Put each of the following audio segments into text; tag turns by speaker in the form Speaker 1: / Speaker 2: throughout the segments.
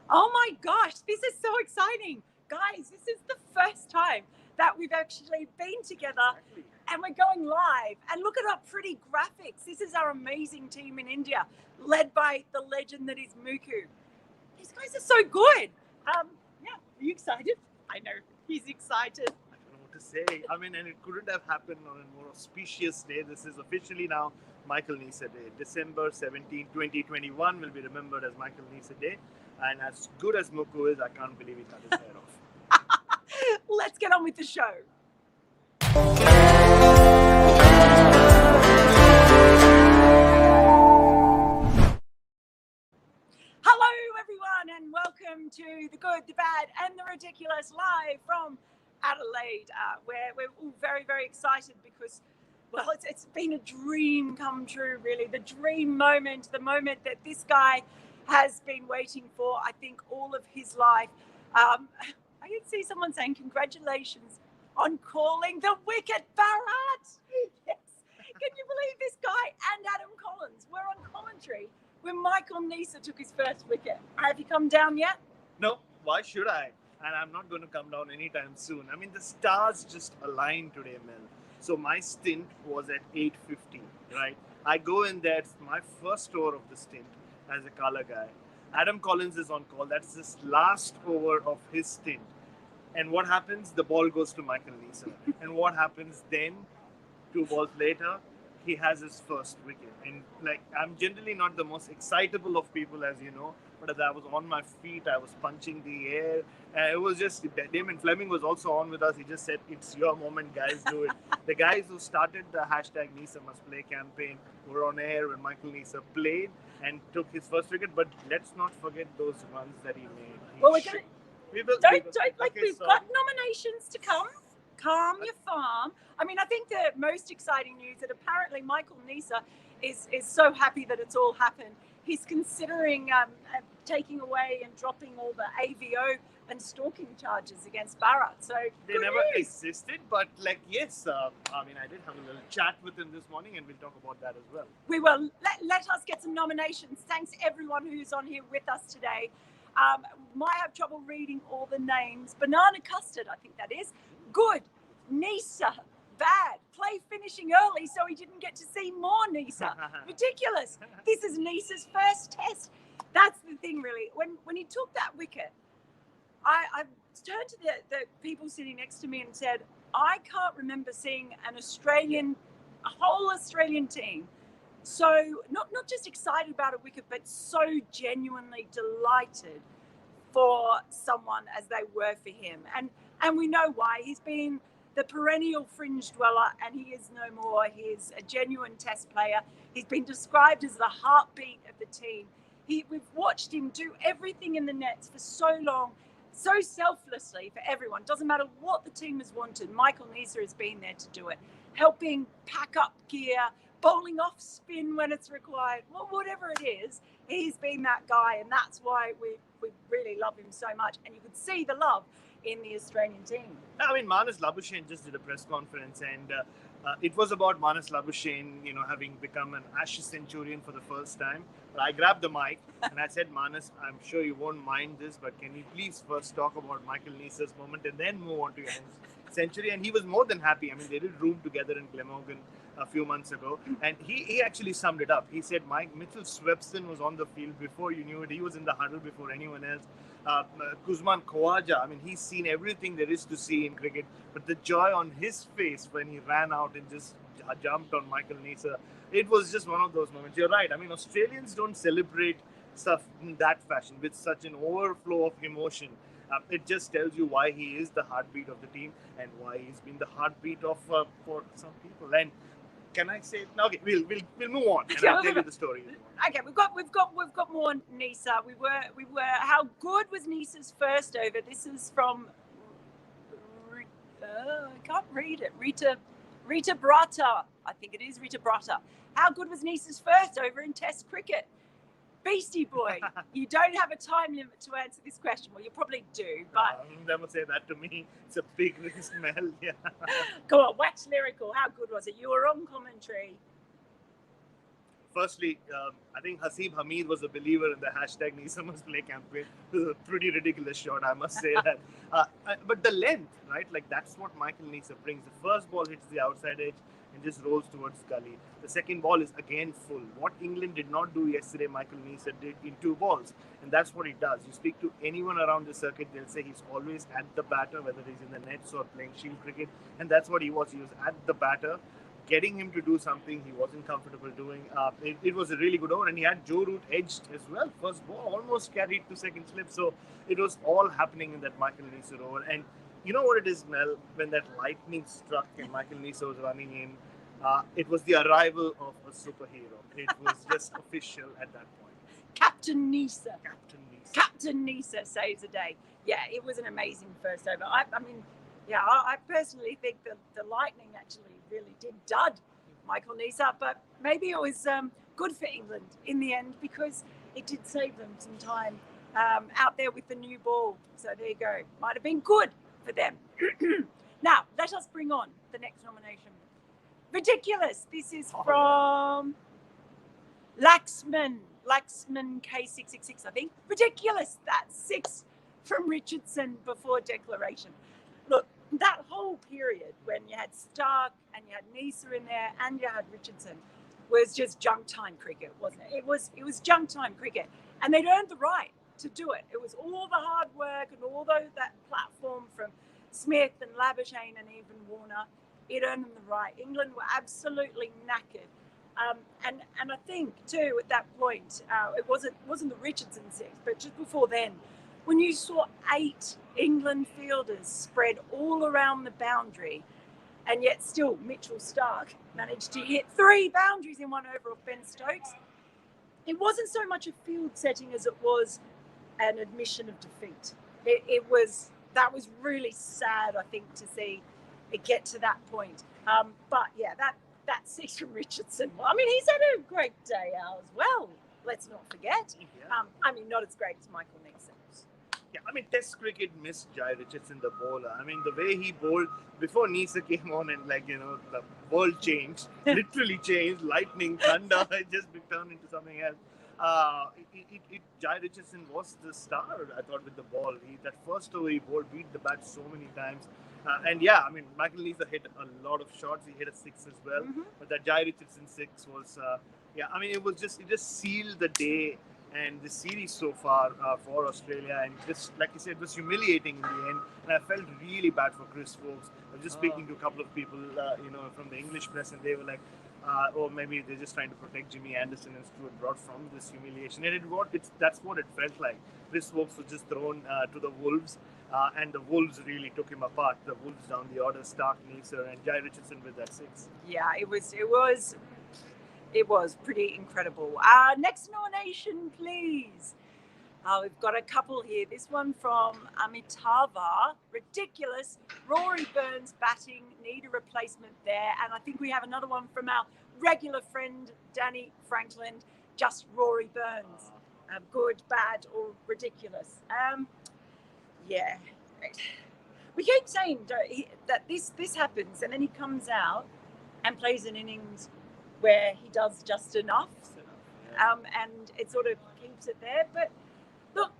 Speaker 1: Oh my gosh, this is so exciting. Guys, this is the first time that we've actually been together
Speaker 2: Exactly.
Speaker 1: and we're going live. And look at our pretty graphics. This is our amazing team in India, led by the legend that is Muku. These guys are so good. Yeah, are you excited? I know he's excited.
Speaker 2: I don't know what to say. I mean, and it couldn't have happened on a more auspicious day. This is officially now Michael Neser Day. December 17, 2021 will be remembered as Michael Neser Day. And as good as Muku is, I can't believe he cut his hair off.
Speaker 1: Let's get on with the show. Hello, everyone, and welcome to the Good, the Bad, and the Ridiculous live from Adelaide, where we're all very, very excited because, well, it's been a dream come true, really. The dream moment, the moment that this guy has been waiting for, I think, all of his life. I can see someone saying, congratulations on calling the wicket, Bharat. Yes. Can you believe this guy and Adam Collins were on commentary when Michael Neser took his first wicket? Have you come down yet?
Speaker 2: No, why should I? And I'm not going to come down anytime soon. I mean, the stars just aligned today, Mel. So my stint was at 8:50, right? I go in there. It's my first over of the stint as a color guy. Adam Collins is on call. That's his last over of his stint. And what happens? The ball goes to Michael Neser. And what happens then? Two balls later, he has his first wicket. And like, I'm generally not the most excitable of people, as you know, but as I was on my feet, I was punching the air. It was just, Damon Fleming was also on with us. He just said, "It's your moment, guys, do it." The guys who started the hashtag Neser must play campaign were on air when Michael Neser played and took his first wicket. But let's not forget those runs that he made.
Speaker 1: Well, we're going to.
Speaker 2: We will.
Speaker 1: Don't, like,
Speaker 2: Okay,
Speaker 1: we've
Speaker 2: so
Speaker 1: got nominations to come. Calm your farm. I mean, I think the most exciting news that apparently Michael Neser is so happy that it's all happened. He's considering taking away and dropping all the AVO and stalking charges against Bharat. So
Speaker 2: they never existed, but like yes, I mean I did have a little chat with him this morning, and we'll talk about that as well.
Speaker 1: We will. Let us get some nominations. Thanks everyone who's on here with us today. Might have trouble reading all the names. Banana Custard, I think that is. Good. Neser. Bad. Play finishing early so he didn't get to see more Neser. Ridiculous. This is Neser's first test. That's the thing, really. When he took that wicket, I turned to the people sitting next to me and said, I can't remember seeing a whole Australian team so not just excited about a wicket, but so genuinely delighted for someone as they were for him. And we know why. He's been the perennial fringe dweller, and he is no more. He is a genuine test player. He's been described as the heartbeat of the team. We've watched him do everything in the nets for so long, so selflessly for everyone. Doesn't matter what the team has wanted. Michael Neser has been there to do it, helping pack up gear, bowling off spin when it's required. Well, whatever it is, he's been that guy, and that's why we really love him so much. And you could see the love in the Australian team.
Speaker 2: I mean, Manas Labuschagne just did a press conference, and it was about Manas Labuschagne, having become an Ashes centurion for the first time. But I grabbed the mic and I said, Manas, I'm sure you won't mind this, but can you please first talk about Michael Neser's moment and then move on to your century? And he was more than happy. I mean, they did room together in Glamorgan a few months ago, and he actually summed it up. He said, Mike Mitchell Swepson was on the field before you knew it. He was in the huddle before anyone else. Kuzman Khawaja, I mean, he's seen everything there is to see in cricket, but the joy on his face when he ran out and just jumped on Michael Neser, it was just one of those moments. You're right. I mean, Australians don't celebrate stuff in that fashion with such an overflow of emotion. It just tells you why he is the heartbeat of the team and why he's been the heartbeat of for some people. And can I say? Okay, we'll move on, and I'll tell you the story.
Speaker 1: Okay, we've got more Neser. We were. How good was Neser's first over? This is from. I can't read it. Rita Brata. I think it is Rita Brata. How good was Neser's first over in Test cricket? Beastie Boy, you don't have a time limit to answer this question. Well, you probably do, but...
Speaker 2: Never say that to me. It's a big smell, yeah.
Speaker 1: Go on, wax lyrical. How good was it? You were on commentary.
Speaker 2: firstly, I think Haseeb Hamid was a believer in the hashtag Neser must play campaign. It was a pretty ridiculous shot, I must say that. But the length, right? Like that's what Michael Neser brings. The first ball hits the outside edge and just rolls towards gully. The second ball is again full. What England did not do yesterday, Michael Neser did in 2 balls. And that's what he does. You speak to anyone around the circuit, they'll say he's always at the batter, whether he's in the nets or playing shield cricket. And that's what he was. He was at the batter, getting him to do something he wasn't comfortable doing. It was a really good over, and he had Joe Root edged as well. First ball almost carried to second slip, so it was all happening in that Michael Neser over. And you know what it is, Mel? When that lightning struck and Michael Neser was running in, it was the arrival of a superhero. It was just official at that point.
Speaker 1: Captain Neser.
Speaker 2: Captain Neser.
Speaker 1: Captain Neser saves the day. Yeah, it was an amazing first over. I mean, yeah, I personally think that the Lightning actually really did dud Michael Neser, but maybe it was good for England in the end because it did save them some time out there with the new ball. So there you go. Might have been good for them. Now, let us bring on the next nomination. Ridiculous. This is from Laxman K666, I think. Ridiculous. That's 6 from Richardson before declaration. Look, that whole period when you had Stark and you had Neser in there and you had Richardson was just junk time cricket, wasn't it? It was junk time cricket, and they'd earned the right to do it. It was all the hard work and all that platform from Smith and Labuschagne and even Warner. It earned them the right. England were absolutely knackered, and I think too at that point it wasn't the Richardson 6, but just before then, when you saw 8 England fielders spread all around the boundary, and yet still Mitchell Stark managed to hit 3 boundaries in one over off Ben Stokes, it wasn't so much a field setting as it was an admission of defeat. That was really sad, I think, to see it get to that point. But yeah, that 6 from Richardson. I mean, he's had a great day out as well. Let's not forget.
Speaker 2: Yeah.
Speaker 1: I mean, not as great as Michael Neser.
Speaker 2: Yeah, I mean, Test cricket missed Jai Richardson, the bowler. I mean, the way he bowled before Neser came on and, like, you know, the world changed, literally changed, lightning, thunder, it just turned into something else. Jai Richardson was the star, I thought, with the ball. That first over, he bowled, beat the bat so many times. And yeah, I mean, Michael Neser hit a lot of shots. He hit a 6 as well. Mm-hmm. But that Jai Richardson 6 was, yeah, I mean, it just sealed the day and the series so far for Australia. And just, like you said, it was humiliating in the end. And I felt really bad for Chris Woakes. I was just speaking to a couple of people, you know, from the English press, and they were like, or maybe they're just trying to protect Jimmy Anderson and Stuart Broad from this humiliation. And that's what it felt like. Chris Woakes was just thrown to the Wolves, and the Wolves really took him apart. The Wolves down the order, Stark, Neser, and Jai Richardson with that 6.
Speaker 1: Yeah, it was pretty incredible. Next nomination, please. We've got a couple here. This one from Amitava. Ridiculous. Rory Burns batting. Need a replacement there. And I think we have another one from our regular friend, Danny Franklin. Just Rory Burns. Good, bad, or ridiculous. Yeah. We keep saying that this happens, and then he comes out and plays an innings where he does just enough, and it sort of keeps it there. But look,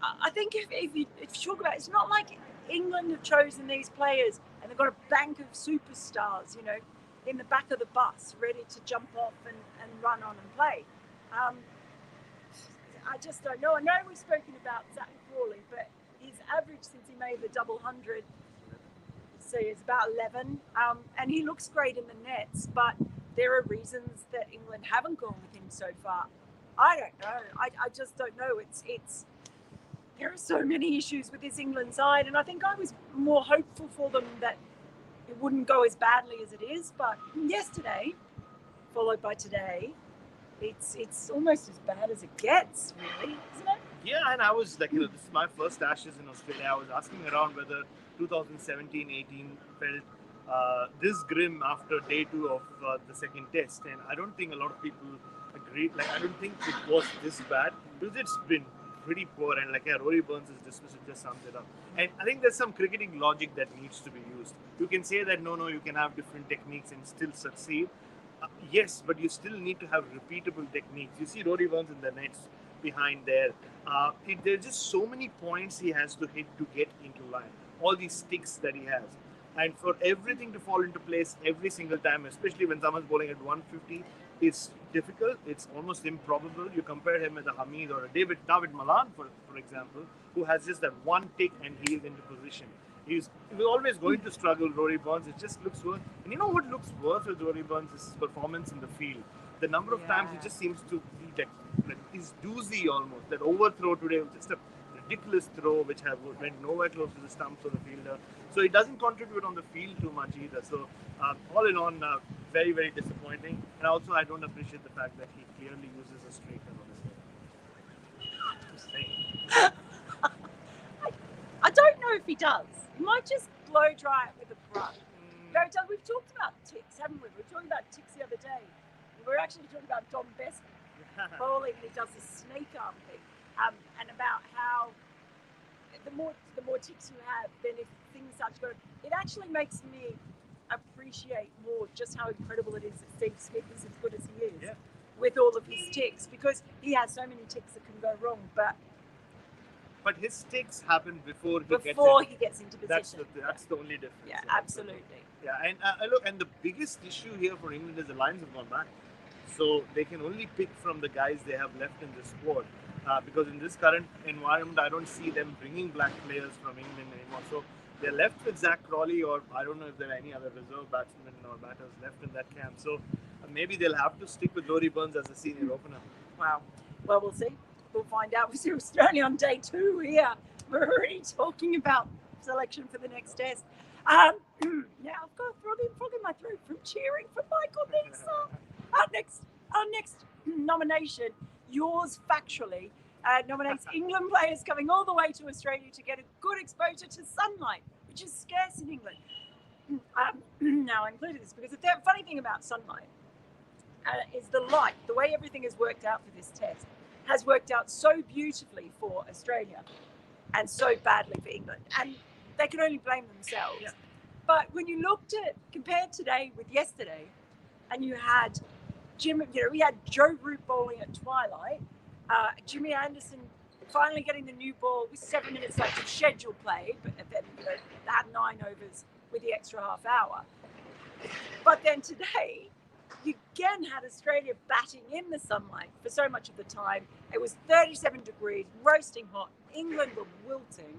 Speaker 1: I think if you talk about it, it's not like England have chosen these players and they've got a bank of superstars, you know, in the back of the bus ready to jump off and run on and play. I just don't know. I know we've spoken about Zach Crawley, but his average since he made the double 100, so it's about 11, and he looks great in the nets, but there are reasons that England haven't gone with him so far. I don't know. I just don't know. It's there are so many issues with this England side, and I think I was more hopeful for them that it wouldn't go as badly as it is. But yesterday, followed by today, it's almost as bad as it gets, really, isn't it?
Speaker 2: Yeah, and I was like, you know, this is my first Ashes in Australia. I was asking around whether 2017-18 felt this grim after day 2 of the second test, and I don't think a lot of people agreed. Like, I don't think it was this bad, because it's been pretty poor, and like, yeah, Rory Burns' dismissal just sums it up. And I think there's some cricketing logic that needs to be used. You can say that no, you can have different techniques and still succeed, Yes, but you still need to have repeatable techniques. You see Rory Burns in the nets behind there. There's just so many points he has to hit to get into line. All these sticks that he has. And for everything to fall into place every single time, especially when someone's bowling at 150, it's difficult. It's almost improbable. You compare him with a Hamid or a David Malan, for example, who has just that one tick and he is into position. He was always going to struggle, Rory Burns. It just looks worse. And you know what looks worse with Rory Burns is his performance in the field. The number of times he just seems to be like he's doozy almost. That overthrow today was just a ridiculous throw which went nowhere close to the stumps of the fielder. So he doesn't contribute on the field too much either. So all in all, very, very disappointing. And also I don't appreciate the fact that he clearly uses a straighter on his head. Just saying.
Speaker 1: I don't know if he does. He might just blow dry it with a brush. We've talked about ticks, haven't we? We were talking about ticks the other day. We were actually talking about Don Best bowling, and he does the snake arm thing, and about how the more ticks you have, then if things start to go, it actually makes me appreciate more just how incredible it is that Steve Smith is as good as he is with all of his ticks, because he has so many ticks that can go wrong, but
Speaker 2: his ticks happen before
Speaker 1: he gets into position.
Speaker 2: That's the only difference.
Speaker 1: Yeah, absolutely.
Speaker 2: Yeah, and look, and the biggest issue here for England is the lines have gone back. So they can only pick from the guys they have left in the squad. Because in this current environment, I don't see them bringing black players from England anymore. So they're left with Zach Crawley, or I don't know if there are any other reserve batsmen or batters left in that camp. So maybe they'll have to stick with Rory Burns as a senior opener.
Speaker 1: Wow. Well, we'll see. We'll find out. We're Australia on day 2 here. We're already talking about selection for the next test. Now I've got a frog in my throat from cheering for Michael Neser. Our next nomination, yours factually, nominates England players coming all the way to Australia to get a good exposure to sunlight, which is scarce in England. Now I included this because the funny thing about sunlight is the light. The way everything has worked out for this test has worked out so beautifully for Australia and so badly for England. And they can only blame themselves. Yeah. But when you compared today with yesterday, and you had we had Joe Root bowling at twilight, Jimmy Anderson finally getting the new ball with 7 minutes left of scheduled play, but then they had 9 overs with the extra half hour. But then today, you again had Australia batting in the sunlight for so much of the time. It was 37 degrees, roasting hot. England were wilting,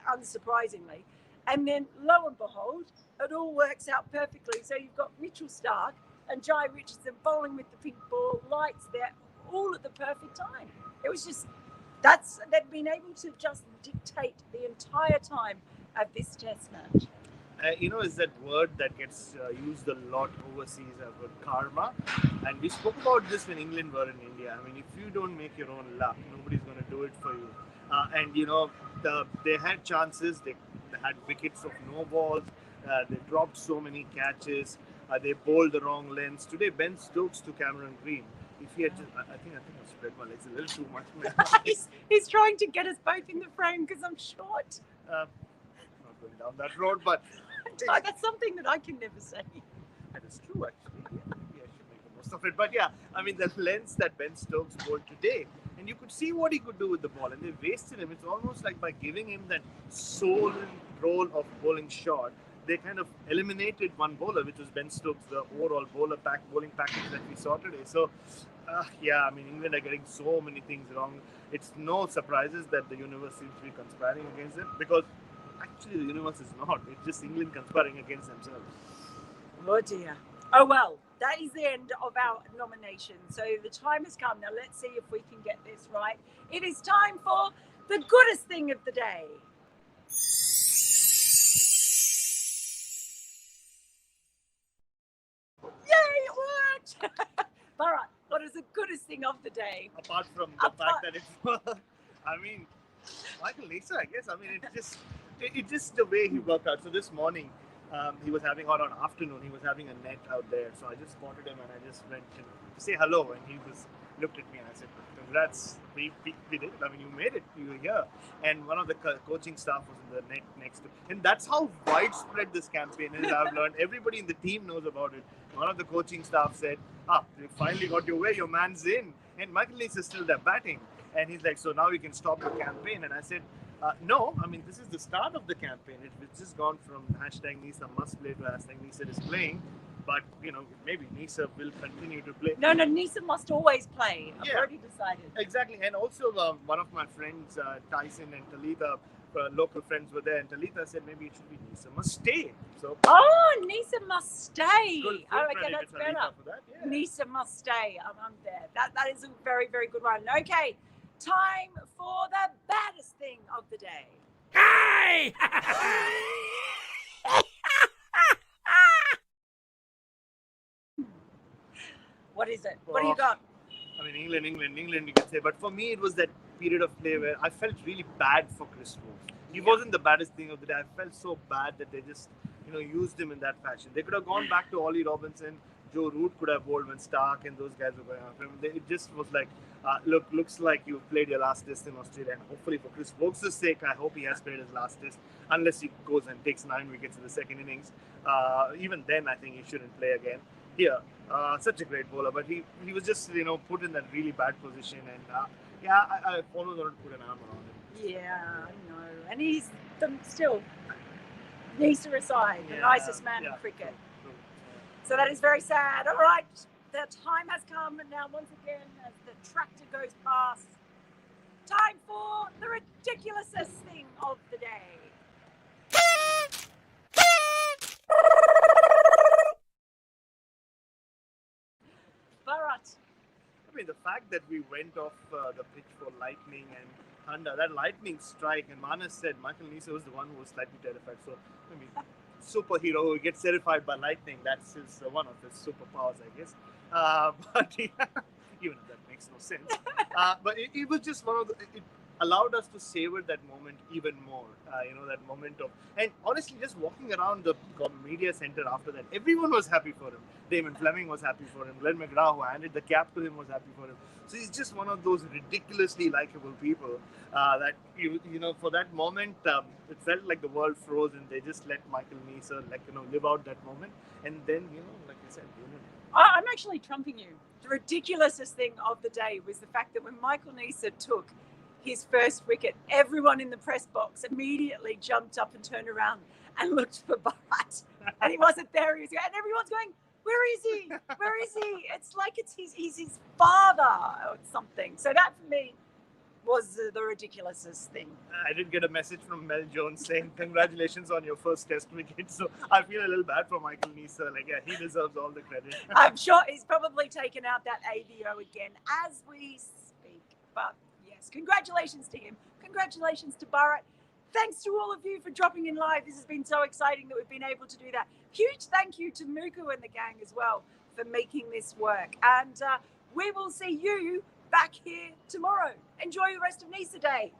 Speaker 1: unsurprisingly. And then, lo and behold, it all works out perfectly. So you've got Mitchell Starc and Jai Richardson bowling with the pink ball, lights there, all at the perfect time. It was just, they've been able to just dictate the entire time of this test match.
Speaker 2: Is that word that gets used a lot overseas, word karma. And we spoke about this when England were in India. I mean, if you don't make your own luck, nobody's going to do it for you. They had chances. They had wickets of no balls. They dropped so many catches. They bowled the wrong lengths. Today, Ben Stokes to Cameron Green. If he had just, I think I've spread my legs a little too much.
Speaker 1: He's trying to get us both in the frame because I'm short.
Speaker 2: Not going down that road, but
Speaker 1: that's something that I can never say.
Speaker 2: That is true, actually. Maybe I should make the most of it. But yeah, I mean, the lengths that Ben Stokes bowled today, and you could see what he could do with the ball, and they wasted him. It's almost like by giving him that sole role of bowling short, they kind of eliminated one bowler, which was Ben Stokes, the overall bowling package that we saw today. So, England are getting so many things wrong. It's no surprises that the universe seems to be conspiring against them, because actually the universe is not. It's just England conspiring against themselves.
Speaker 1: Oh dear. Oh well, that is the end of our nomination. So the time has come. Now let's see if we can get this right. It is time for the goodest thing of the day. Yay, it worked! Bharat, what is the goodest thing of the day?
Speaker 2: Apart from the fact that it's, Michael Neser, I guess. I mean, it's just the way he worked out. So this morning, he was having, or on afternoon, he was having a net out there. So I just spotted him and I just went to say hello. And he was looked at me and I said, congrats, we did it. I mean, you made it. You were here. And one of the coaching staff was in the next to. And that's how widespread this campaign is. I've learned. Everybody in the team knows about it. One of the coaching staff said, you finally got your way. Your man's in. And Michael Neser is still there batting. And he's like, so now we can stop the campaign. And I said, no, I mean, this is the start of the campaign. It's just gone from hashtag Neser must play to hashtag Neser is playing. But, maybe Neser will continue to play.
Speaker 1: No, Neser must always play. I've already decided.
Speaker 2: Exactly. And also, one of my friends, Tyson and Talitha, local friends were there. And Talitha said maybe it should be Neser must stay. So.
Speaker 1: Oh, Neser must stay.
Speaker 2: Good
Speaker 1: Okay, that's better.
Speaker 2: For that. Yeah.
Speaker 1: Neser must stay. I'm there. That is a very, very good one. Okay, time for the baddest thing of the day.
Speaker 3: Hey!
Speaker 1: What is it? What do you got?
Speaker 2: I mean, England, you can say. But for me, it was that period of play where I felt really bad for Chris Woakes. He wasn't the baddest thing of the day. I felt so bad that they just, used him in that fashion. They could have gone back to Ollie Robinson. Joe Root could have bowled when Stark and those guys were going after him. It just was like, looks like you've played your last test in Australia. And hopefully for Chris Woakes' sake, I hope he has played his last test. Unless he goes and takes 9 wickets in the second innings. Even then, I think he shouldn't play again. Here, such a great bowler. But he was just, put in that really bad position. And I almost wanted to put an arm around him.
Speaker 1: Yeah, I know. And he's still, Neser aside, the nicest man in cricket. So that is very sad. All right, the time has come, and now once again, as the tractor goes past, time for the ridiculousest thing of the day. Bharat.
Speaker 2: I mean, the fact that we went off the pitch for lightning and thunder, that lightning strike, and Manas said Michael Neser was the one who was slightly terrified. So, I mean, superhero who gets terrified by lightning, that's one of his superpowers, I guess. But even if that makes no sense. But it was just one of it allowed us to savor that moment even more. That moment of, and honestly, just walking around the media center after that, everyone was happy for him. Damon Fleming was happy for him. Glenn McGrath, who handed the cap to him, was happy for him. So he's just one of those ridiculously likable people that, for that moment, it felt like the world froze and they just let Michael Neser, live out that moment. And then, like I said,
Speaker 1: I'm actually trumping you. The ridiculousest thing of the day was the fact that when Michael Neser took his first wicket, everyone in the press box immediately jumped up and turned around and looked for Bharat. And he wasn't there. And everyone's going, where is he? Where is he? It's like he's his father or something. So that for me was the ridiculousest thing.
Speaker 2: I did get a message from Mel Jones saying congratulations on your first test wicket. So I feel a little bad for Michael Neser. He deserves all the credit.
Speaker 1: I'm sure he's probably taken out that AVO again as we speak. But yes, congratulations to him. Congratulations to Bharat. Thanks to all of you for dropping in live. This has been so exciting that we've been able to do that. Huge thank you to Muku and the gang as well for making this work. And we will see you back here tomorrow. Enjoy the rest of Neser Day.